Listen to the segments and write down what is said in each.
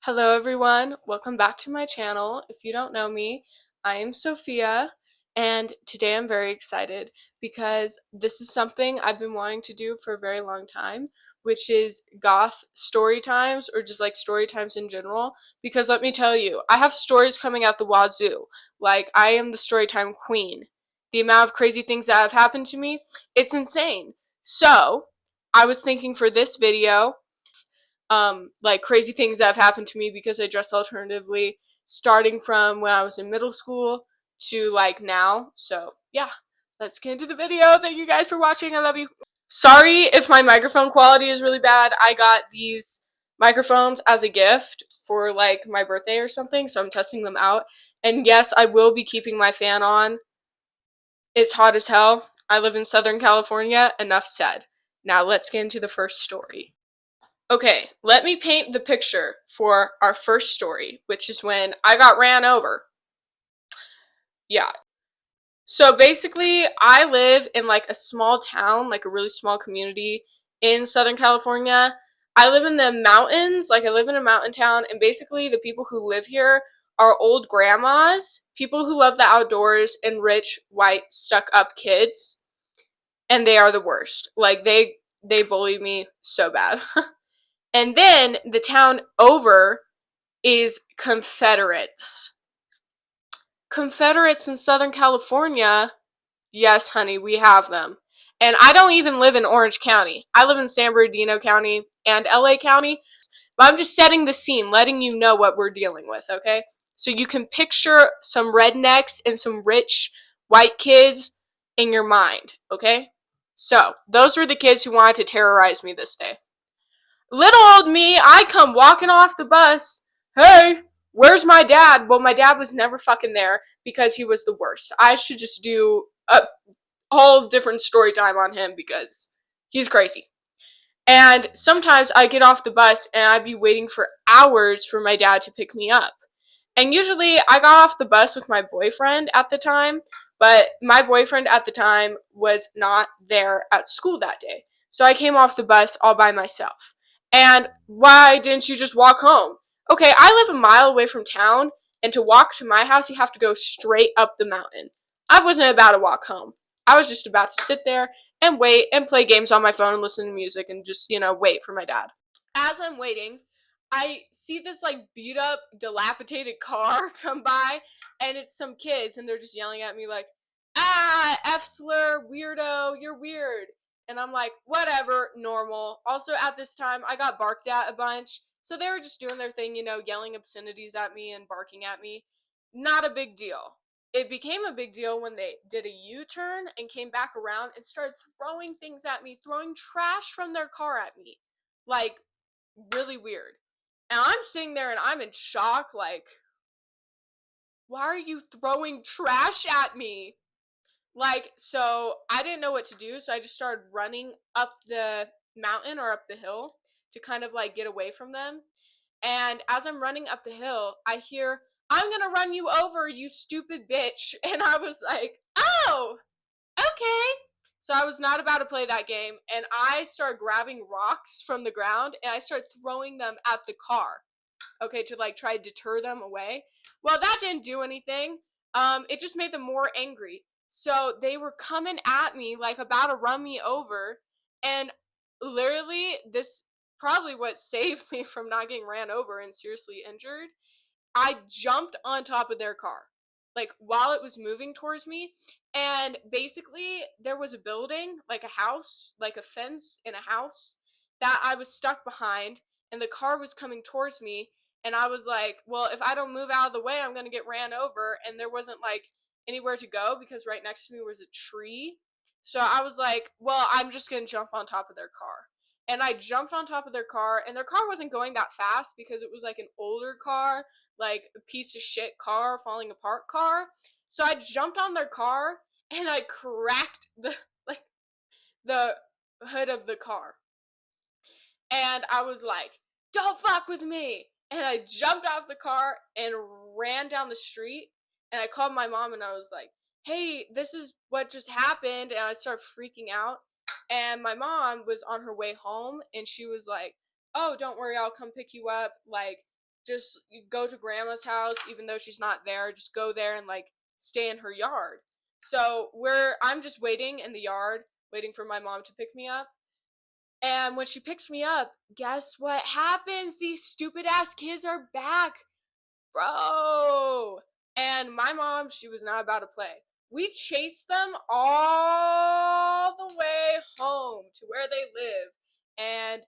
Hello everyone, welcome back to my channel. If you don't know me, I am Sophia, and today I'm very excited because this is something I've been wanting to do for a very long time, which is goth story times, or just like story times in general. Because let me tell you, I have stories coming out the wazoo. Like, I am the storytime queen. The amount of crazy things that have happened to me, it's insane. So, I was thinking for this video, like crazy things that have happened to me because I dress alternatively, starting from when I was in middle school to like now. So yeah, let's get into the video. Thank you guys for watching. I love you. Sorry if my microphone quality is really bad. I got these microphones as a gift for like my birthday or something, so I'm testing them out. And yes, I will be keeping my fan on. It's hot as hell. I live in Southern California. Enough said. Now let's get into the first story. Okay, let me paint the picture for our first story, which is when I got ran over. Yeah. So basically, I live in like a small town, like a really small community in Southern California. I live in the mountains, like I live in a mountain town, and basically the people who live here are old grandmas, people who love the outdoors, and rich, white, stuck-up kids, and they are the worst. Like they bully me so bad. And then the town over is Confederates. Confederates in Southern California, yes, honey, we have them. And I don't even live in Orange County. I live in San Bernardino County and LA County. But I'm just setting the scene, letting you know what we're dealing with, okay? So you can picture some rednecks and some rich white kids in your mind, okay? So, those were the kids who wanted to terrorize me this day. Little old me, I come walking off the bus. Hey, where's my dad? Well, my dad was never fucking there because he was the worst. I should just do a whole different story time on him because he's crazy. And sometimes I get off the bus and I'd be waiting for hours for my dad to pick me up. And usually I got off the bus with my boyfriend at the time, but my boyfriend at the time was not there at school that day. So I came off the bus all by myself. And why didn't you just walk home? Okay, I live a mile away from town, and to walk to my house, you have to go straight up the mountain. I wasn't about to walk home. I was just about to sit there and wait and play games on my phone and listen to music and just, wait for my dad. As I'm waiting, I see this like beat up, dilapidated car come by, and it's some kids, and they're just yelling at me like, "Ah, F slur, weirdo, you're weird." And I'm like, whatever, normal. Also, at this time, I got barked at a bunch, so they were just doing their thing, yelling obscenities at me and barking at me. Not a big deal. It became a big deal when they did a U-turn and came back around and started throwing things at me, throwing trash from their car at me. Like, really weird. And I'm sitting there and I'm in shock, like, why are you throwing trash at me? Like, so I didn't know what to do, so I just started running up the mountain or up the hill to kind of like get away from them. And as I'm running up the hill, I hear, "I'm gonna run you over, you stupid bitch." And I was like, oh, okay. So I was not about to play that game, and I started grabbing rocks from the ground and I started throwing them at the car, okay, to like try to deter them away. Well, that didn't do anything. It just made them more angry. So they were coming at me like about to run me over, and literally this probably what saved me from not getting ran over and seriously injured. I jumped on top of their car, like while it was moving towards me, and basically there was a building, like a house, like a fence in a house that I was stuck behind, and the car was coming towards me, and I was like, well, if I don't move out of the way, I'm gonna get ran over, and there wasn't like anywhere to go because right next to me was a tree. So I was like, well, I'm just gonna jump on top of their car. And I jumped on top of their car, and their car wasn't going that fast because it was like an older car, like a piece of shit car, falling apart car. So I jumped on their car and I cracked the like the hood of the car. And I was like, "Don't fuck with me." And I jumped off the car and ran down the street, and I called my mom and I was like, "Hey, this is what just happened." And I started freaking out. And my mom was on her way home and she was like, "Oh, don't worry, I'll come pick you up. Like, just go to grandma's house, even though she's not there. Just go there and like stay in her yard. So I'm just waiting in the yard, waiting for my mom to pick me up. And when she picks me up, guess what happens? These stupid ass kids are back, bro. And my mom, she was not about to play. We chased them all the way home to where they live. And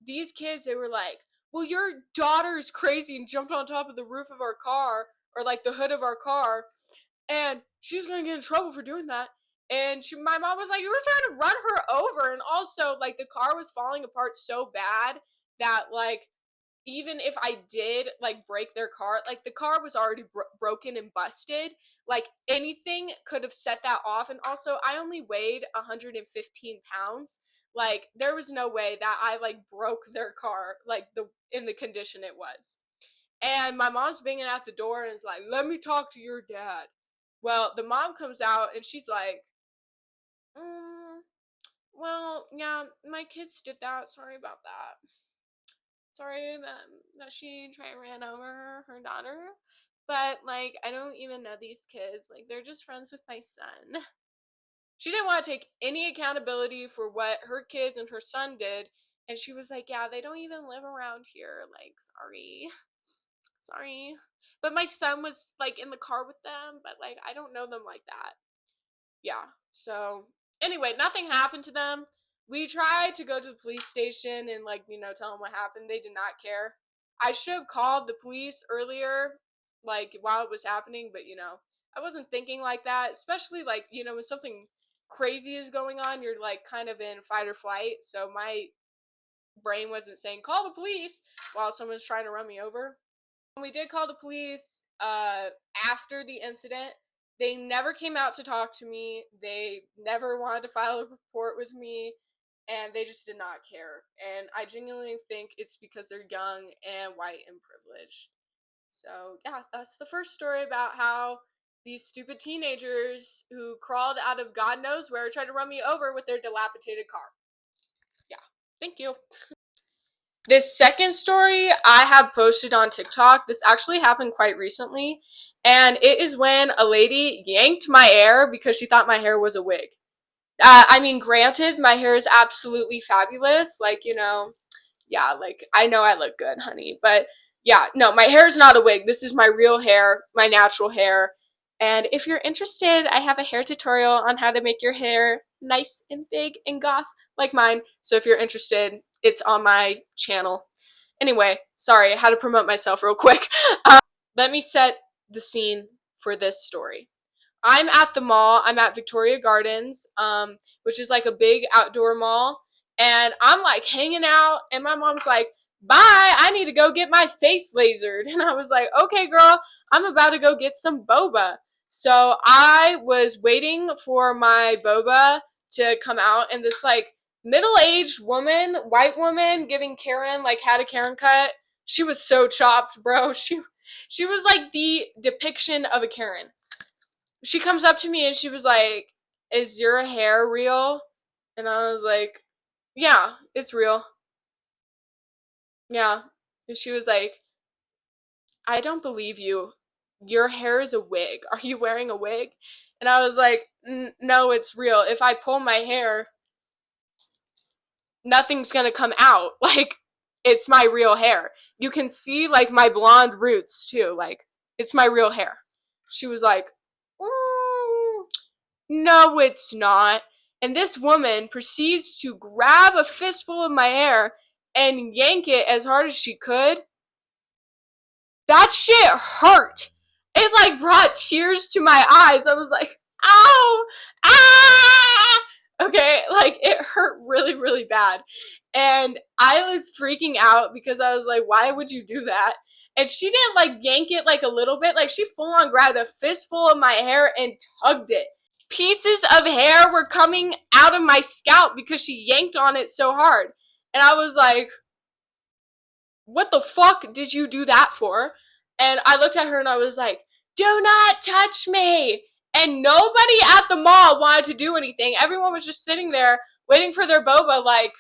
these kids, they were like, well, your daughter's crazy and jumped on top of the roof of our car, or like the hood of our car, and she's gonna get in trouble for doing that. And my mom was like, you were trying to run her over. And also, like, the car was falling apart so bad that, like, even if I did, like, break their car, like, the car was already broken and busted. Like, anything could have set that off. And also, I only weighed 115 pounds. Like, there was no way that I, like, broke their car, like, in the condition it was. And my mom's banging at the door and is like, let me talk to your dad. Well, the mom comes out and she's like, well, yeah, my kids did that. Sorry about that. Sorry that she ran over her daughter. But, like, I don't even know these kids. Like, they're just friends with my son. She didn't want to take any accountability for what her kids and her son did. And she was like, yeah, they don't even live around here. Like, sorry. Sorry. But my son was, like, in the car with them. But, like, I don't know them like that. Yeah. So, anyway, nothing happened to them. We tried to go to the police station and, like, tell them what happened. They did not care. I should have called the police earlier, like, while it was happening, but, I wasn't thinking like that. Especially, like, when something crazy is going on, you're, like, kind of in fight or flight. So my brain wasn't saying, call the police, while someone's trying to run me over. When we did call the police, after the incident, they never came out to talk to me. They never wanted to file a report with me, and they just did not care. And I genuinely think it's because they're young and white and privileged. So, yeah, that's the first story about how these stupid teenagers who crawled out of God knows where tried to run me over with their dilapidated car. Yeah, thank you. This second story I have posted on TikTok. This actually happened quite recently. And it is when a lady yanked my hair because she thought my hair was a wig. I mean, granted, my hair is absolutely fabulous. Like, yeah, like, I know I look good, honey. But, yeah, no, my hair is not a wig. This is my real hair, my natural hair. And if you're interested, I have a hair tutorial on how to make your hair nice and big and goth like mine. So if you're interested, it's on my channel. Anyway, sorry, I had to promote myself real quick. Let me set the scene for this story. I'm at the mall. I'm at Victoria Gardens, which is like a big outdoor mall. And I'm like hanging out, and my mom's like, bye, I need to go get my face lasered. And I was like, okay, girl, I'm about to go get some boba. So I was waiting for my boba to come out, and this like middle-aged woman, white woman, giving Karen, like, had a Karen cut. She was so chopped, bro. She was like the depiction of a Karen. She comes up to me and she was like, is your hair real? And I was like, yeah, it's real. Yeah. And she was like, I don't believe you. Your hair is a wig. Are you wearing a wig? And I was like, no, it's real. If I pull my hair, nothing's gonna come out. Like, it's my real hair. You can see, like, my blonde roots, too. Like, it's my real hair. She was like, no, it's not. And this woman proceeds to grab a fistful of my hair and yank it as hard as she could. That shit hurt. It, like, brought tears to my eyes. I was like, ow! Ah! Okay, like, it hurt really, really bad. And I was freaking out because I was like, why would you do that? And she didn't, like, yank it, like, a little bit. Like, she full on grabbed a fistful of my hair and tugged it. Pieces of hair were coming out of my scalp because she yanked on it so hard. And I was like, what the fuck did you do that for? And I looked at her and I was like, do not touch me. And nobody at the mall wanted to do anything. Everyone was just sitting there waiting for their boba, like,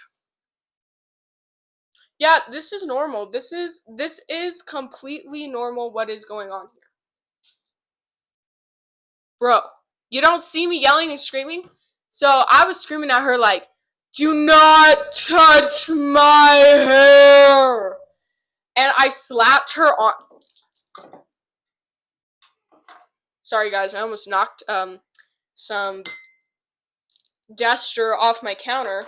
Yeah, this is normal. This is completely normal what is going on here. Bro, you don't see me yelling and screaming? So I was screaming at her like, do not touch my hair! And I slapped her on. Sorry guys, I almost knocked some duster off my counter.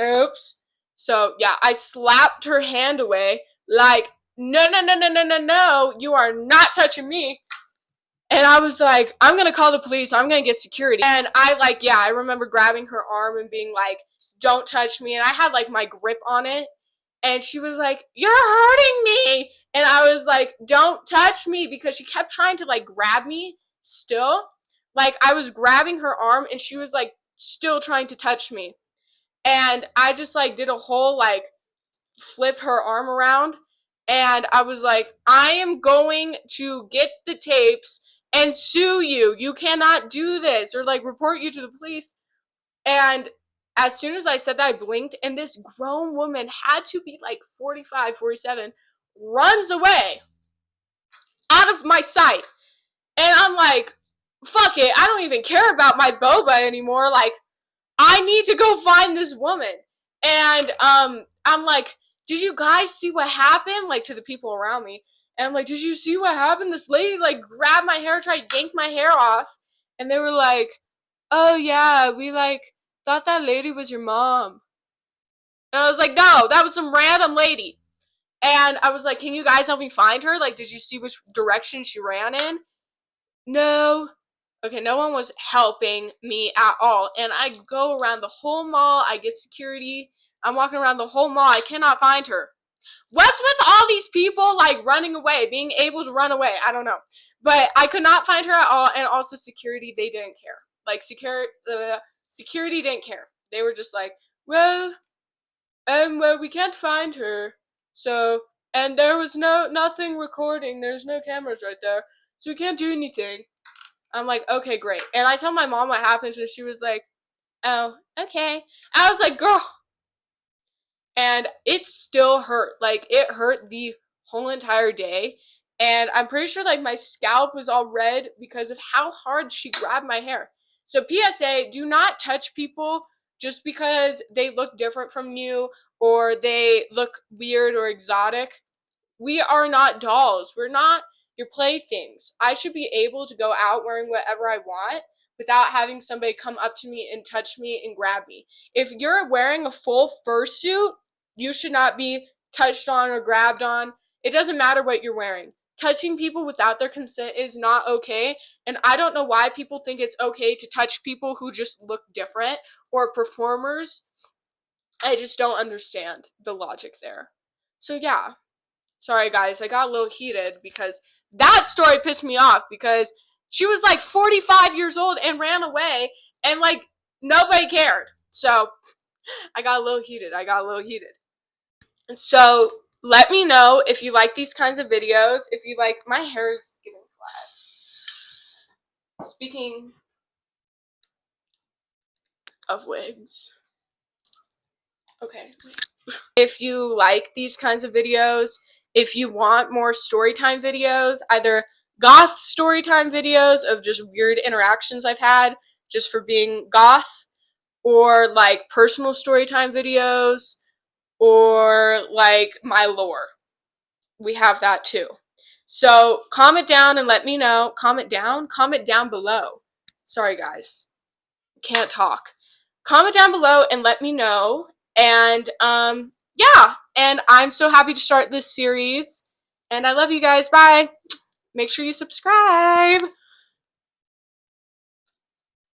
Oops. So yeah, I slapped her hand away like, no, no, no, no, no, no, no, you are not touching me. And I was like, I'm gonna call the police, I'm gonna get security. And I remember grabbing her arm and being like, don't touch me. And I had like my grip on it. And she was like, you're hurting me. And I was like, don't touch me, because she kept trying to like grab me still. Like I was grabbing her arm and she was like still trying to touch me. And I just like did a whole like flip her arm around. And I was like, I am going to get the tapes and sue you. You cannot do this, or like report you to the police. And as soon as I said that, I blinked, and this grown woman, had to be like 45, 47, runs away out of my sight. And I'm like, fuck it, I don't even care about my boba anymore. Like, I need to go find this woman. And I'm like, did you guys see what happened? Like, to the people around me. And I'm like, did you see what happened? This lady like grabbed my hair, tried to yank my hair off. And they were like, oh yeah, we like thought that lady was your mom. And I was like, no, that was some random lady. And I was like, can you guys help me find her? Like, did you see which direction she ran in? No. Okay, no one was helping me at all. And I go around the whole mall. I get security. I'm walking around the whole mall. I cannot find her. What's with all these people, like, running away, being able to run away? I don't know. But I could not find her at all. And also security, they didn't care. Like, security didn't care. They were just like, well, we can't find her. So, and there was nothing recording. There's no cameras right there. So we can't do anything. I'm like, okay, great. And I tell my mom what happened, and she was like, oh, okay. I was like, girl. And it still hurt. Like, it hurt the whole entire day. And I'm pretty sure, like, my scalp was all red because of how hard she grabbed my hair. So, PSA, do not touch people just because they look different from you or they look weird or exotic. We are not dolls. We're not your playthings. I should be able to go out wearing whatever I want without having somebody come up to me and touch me and grab me. If you're wearing a full fursuit, you should not be touched on or grabbed on. It doesn't matter what you're wearing. Touching people without their consent is not okay, and I don't know why people think it's okay to touch people who just look different or performers. I just don't understand the logic there. So yeah. Sorry guys, I got a little heated because that story pissed me off because she was like 45 years old and ran away and like nobody cared. So I got a little heated. And so let me know if you like these kinds of videos. If you like, my hair is getting flat. Speaking of wigs. Okay. If you like these kinds of videos, if you want more storytime videos, either goth storytime videos of just weird interactions I've had just for being goth, or like personal storytime videos, or like my lore, we have that too. So comment down and let me know. Comment down below. Sorry guys, can't talk. Comment down below and let me know. And yeah, and I'm so happy to start this series. And I love you guys. Bye. Make sure you subscribe.